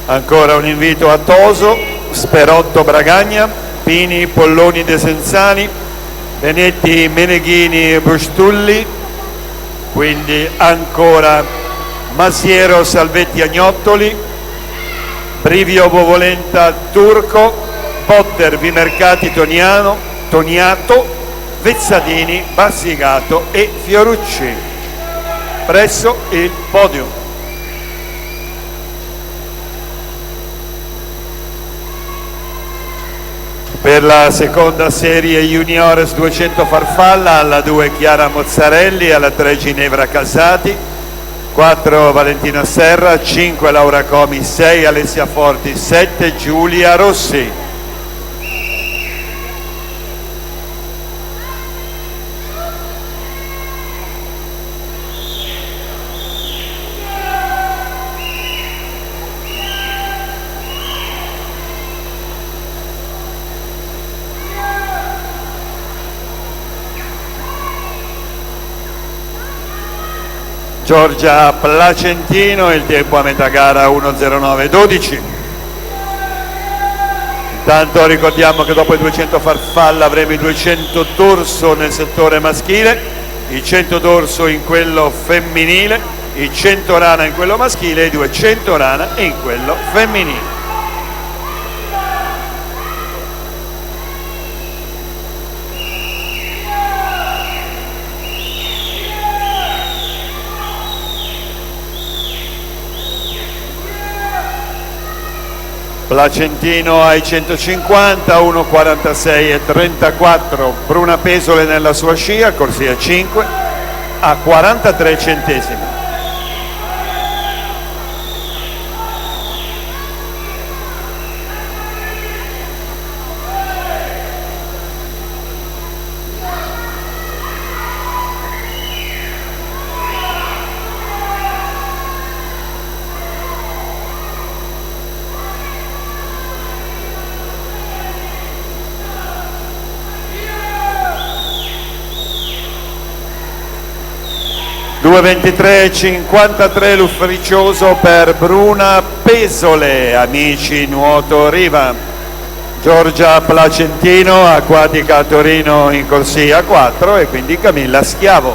Ancora un invito a Toso, Sperotto Bragagna, Pini Polloni De Senzani, Benetti Meneghini e Brustulli, quindi ancora Masiero Salvetti Agnottoli, Brivio Bovolenta Turco, Potter Vimercati Toniato, Vezzadini, Bassigato e Fiorucci presso il podium. Per la seconda serie Juniores 200 Farfalla, alla 2 Chiara Mozzarelli, alla 3 Ginevra Casati, 4 Valentina Serra, 5 Laura Comi, 6 Alessia Forti, 7 Giulia Rossi. Giorgia Placentino, il tempo a metà gara 1:09:12. Intanto ricordiamo che dopo i 200 farfalla avremo i 200 dorso nel settore maschile, i 100 dorso in quello femminile, i 100 rana in quello maschile e i 200 rana in quello femminile. Placentino ai 150, 1:46:34, Bruna Pesole nella sua scia, corsia 5, a 43 centesimi. Due 23:53 l'ufficioso per Bruna Pesole, amici Nuoto Riva. Giorgia Placentino, Acquatica Torino in corsia 4 e quindi Camilla Schiavo.